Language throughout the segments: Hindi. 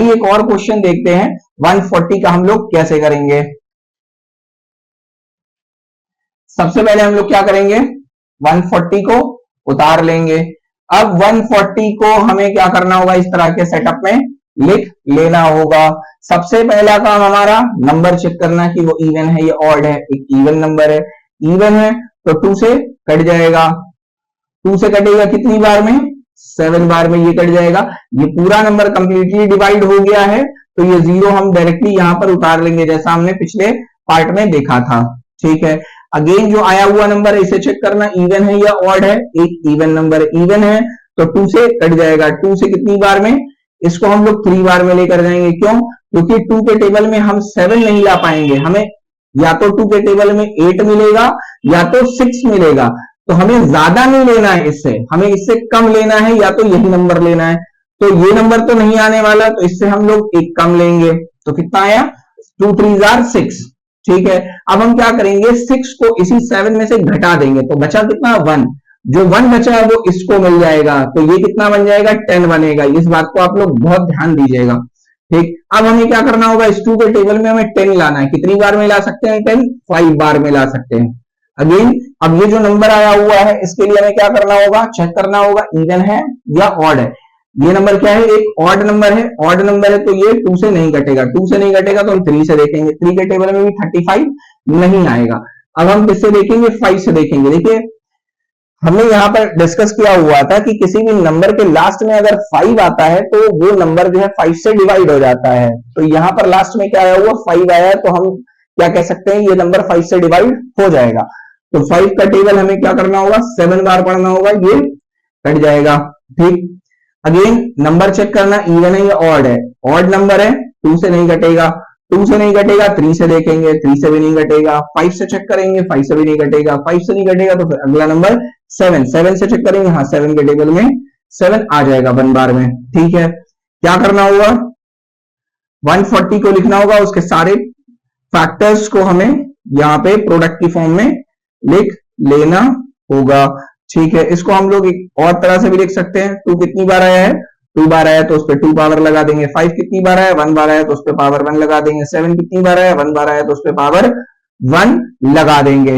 आइए एक और क्वेश्चन देखते हैं, 140 का हम लोग कैसे करेंगे। सबसे पहले हम लोग क्या करेंगे, 140 को उतार लेंगे। अब 140 को हमें क्या करना होगा, इस तरह के सेटअप में लिख लेना होगा। सबसे पहला काम हमारा नंबर चेक करना कि वो इवन है या ऑड है। एक इवन नंबर है, इवन है तो 2 से कट जाएगा। 2 से कटेगा कितनी बार में, 7 बार में ये कट जाएगा। ये पूरा नंबर कंप्लीटली डिवाइड हो गया है, तो ये 0 हम डायरेक्टली यहां पर उतार लेंगे, जैसा हमने पिछले पार्ट में देखा था। ठीक है, अगेन जो आया हुआ नंबर है इसे चेक करना, इवन है या ऑड है। एक इवन नंबर इवन है तो 2 से कट जाएगा। 2 से कितनी बार में, इसको हम लोग 3 बार में लेकर जाएंगे। क्यों, क्योंकि 2 के टेबल में हम 7 नहीं ला पाएंगे, हमें या तो 2 के टेबल में 8 मिलेगा या तो 6 मिलेगा। तो हमें ज्यादा नहीं लेना है इससे, हमें इससे कम लेना है, या तो यही नंबर लेना है। तो ये नंबर तो नहीं आने वाला, तो इससे हम लोग एक कम लेंगे। तो कितना आया, 2 3 जार 6। ठीक है, अब हम क्या करेंगे, 6 को इसी 7 में से घटा देंगे, तो बचा कितना, 1। जो 1 बचा है वो इसको मिल जाएगा, तो ये कितना बन जाएगा, 10 बनेगा। इस बात को आप लोग बहुत ध्यान दीजिएगा। ठीक, अब हमें क्या करना होगा, इस 2 के टेबल में हमें 10 लाना है। कितनी बार में ला सकते हैं 10, 5 बार में ला सकते हैं। अगेन अब ये जो नंबर आया हुआ है इसके लिए हमें क्या करना होगा, चेक करना होगा इवन है या ऑड है। ये नंबर क्या है, एक ऑड नंबर है। ऑड नंबर है तो ये 2 से नहीं घटेगा। 2 से नहीं घटेगा तो हम 3 से देखेंगे। 3 के टेबल में भी 35 नहीं आएगा। अब हम किससे देखेंगे, 5 से देखेंगे। देखिए हमने यहाँ पर डिस्कस किया हुआ था कि किसी भी नंबर के लास्ट में अगर 5 आता है तो वो नंबर जो है 5 से डिवाइड हो जाता है। तो यहाँ पर लास्ट में क्या आया हुआ, 5 आया है, तो हम क्या कह सकते हैं, ये नंबर 5 से डिवाइड हो जाएगा। तो 5 का टेबल हमें क्या करना होगा, 7 बार पढ़ना होगा, ये कट जाएगा। ठीक, अगेन नंबर चेक करना, इवन है या ऑड है। ऑड नंबर है, 2 से नहीं घटेगा। 2 से नहीं घटेगा, 3 से देखेंगे, 3 से भी नहीं घटेगा। 5 से चेक करेंगे, 5 से भी नहीं घटेगा। 5 से नहीं घटेगा तो फिर अगला नंबर 7। 7 से चेक करेंगे, हाँ 7 के टेबल में 7 आ जाएगा 1 बार में। ठीक है, क्या करना होगा, 140 को लिखना होगा, उसके सारे फैक्टर्स को हमें यहाँ पे प्रोडक्ट की फॉर्म में लिख लेना होगा। ठीक है, इसको हम लोग एक और तरह से भी लिख सकते हैं। 2 कितनी बार आया है, 2 बार आया तो उस पर 2 पावर लगा देंगे। 5 कितनी बार आया, 1 बार आया तो उस पर पावर 1 लगा देंगे। 7 कितनी बार आया, 1 बार आया तो उस पर पावर 1 लगा देंगे।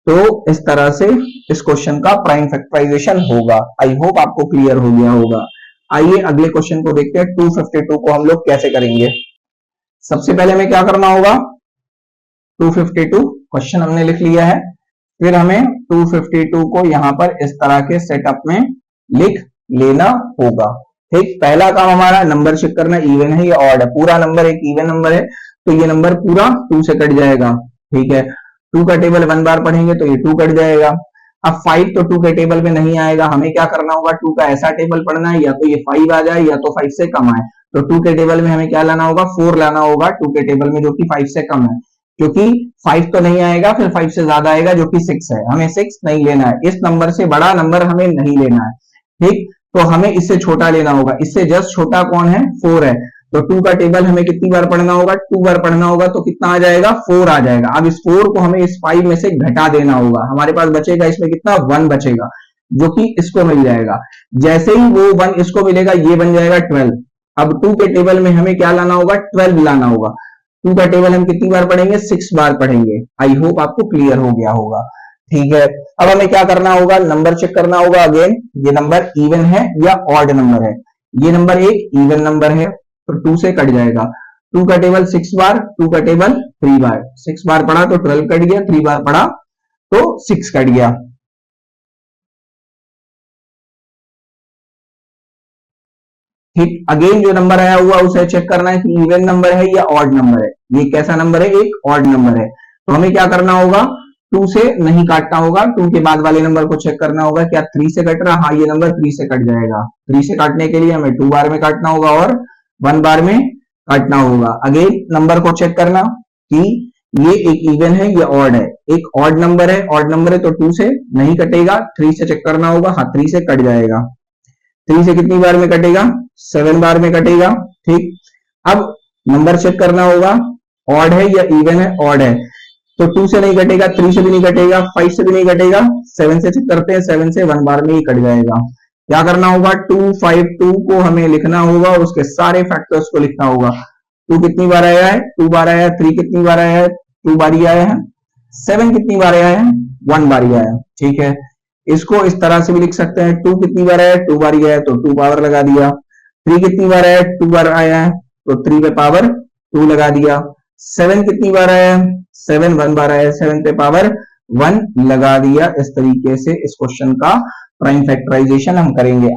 तो इस तरह से इस क्वेश्चन का प्राइम फैक्टराइजेशन होगा। आई होप आपको क्लियर हो गया होगा। आइए अगले क्वेश्चन को देखते हैं, 252 को हम लोग कैसे करेंगे। सबसे पहले हमें क्या करना होगा, 252 क्वेश्चन हमने लिख लिया है। फिर हमें 252 को यहां पर इस तरह के सेटअप में लिख लेना होगा। ठीक, पहला काम हमारा नंबर चेक करना, इवन है या ऑड है। पूरा नंबर एक इवन नंबर है तो ये नंबर पूरा 2 से कट जाएगा। ठीक है, 2 का टेबल 1 बार पढ़ेंगे तो ये 2 कट जाएगा। अब 5 तो 2 के टेबल में नहीं आएगा, हमें क्या करना होगा, 2 का ऐसा टेबल पढ़ना है या तो ये 5 आ जाए या तो 5 से कम आए। तो 2 के टेबल में हमें क्या लाना होगा, 4 लाना होगा 2 के टेबल में, जो कि 5 से कम है। क्योंकि 5 तो नहीं आएगा, फिर 5 से ज्यादा आएगा जो कि 6 है। हमें 6 नहीं लेना है, इस नंबर से बड़ा नंबर हमें नहीं लेना है। ठीक, तो हमें इससे छोटा लेना होगा। इससे जस्ट छोटा कौन है, 4 है। तो 2 का टेबल हमें कितनी बार पढ़ना होगा, 2 बार पढ़ना होगा, तो कितना आ जाएगा, 4 आ जाएगा। अब इस 4 को हमें इस 5 में से घटा देना होगा। हमारे पास बचेगा इसमें कितना, 1 बचेगा, जो कि इसको मिल जाएगा। जैसे ही वो 1 इसको मिलेगा, ये बन जाएगा 12। अब 2 के टेबल में हमें क्या लाना होगा, 12 लाना होगा। 2 का टेबल हम कितनी बार पढ़ेंगे, 6 बार पढ़ेंगे। आई होप आपको क्लियर हो गया होगा। ठीक है, अब हमें क्या करना होगा, नंबर चेक करना होगा। अगेन ये नंबर इवन है या ऑड नंबर है। ये नंबर एक इवन नंबर है तो 2 से कट जाएगा। 2 का टेबल 6 बार, 2 का टेबल 3 बार। 6 बार पढ़ा तो 12 कट गया, 3 बार पढ़ा तो 6 कट गया। ठीक, अगेन जो नंबर आया हुआ उसे चेक करना है कि इवन नंबर है या ऑड नंबर है। ये कैसा नंबर है, एक ऑड नंबर है। तो हमें क्या करना होगा, 2 से नहीं काटना होगा। 2 के बाद वाले नंबर को चेक करना होगा, क्या 3 से कट रहा, हाँ ये नंबर 3 से कट जाएगा। 3 से काटने के लिए हमें 2 बार में काटना होगा और 1 बार में काटना होगा। अगेन नंबर को चेक करना कि ये एक इवन है या ऑड है। एक ऑड नंबर है, ऑड नंबर है तो 2 से नहीं कटेगा। 3 से चेक करना होगा, हाँ 3 से कट जाएगा। 3 से कितनी बार में कटेगा, 7 बार में कटेगा। ठीक, अब नंबर चेक करना होगा, ऑड है या इवन है, ऑड है तो 2 से नहीं कटेगा, 3 से भी नहीं कटेगा, 5 से भी नहीं कटेगा। 7 से चेक करते हैं, 7 से 1 बार में ही कट जाएगा। क्या करना होगा, 252 को हमें लिखना होगा, उसके सारे फैक्टर्स को लिखना होगा। 2 कितनी बार आया है, 2 बार आया है। 3 कितनी बार आया है, 2 बार ही आया है। 7 कितनी बार आया है, 1 बार ही आया है। ठीक है, इसको इस तरह से भी लिख सकते हैं, 2 कितनी बार आया है, 2 बार ही आया है, तो 2 पावर लगा दिया। 3 कितनी बार आया है, 2 बार आया है, तो 3 पे पावर 2 लगा दिया। 7 कितनी बार आया है, 7 1 बार आया है, 7 पे पावर 1 लगा दिया। इस तरीके से इस क्वेश्चन का प्राइम फैक्टराइजेशन हम करेंगे।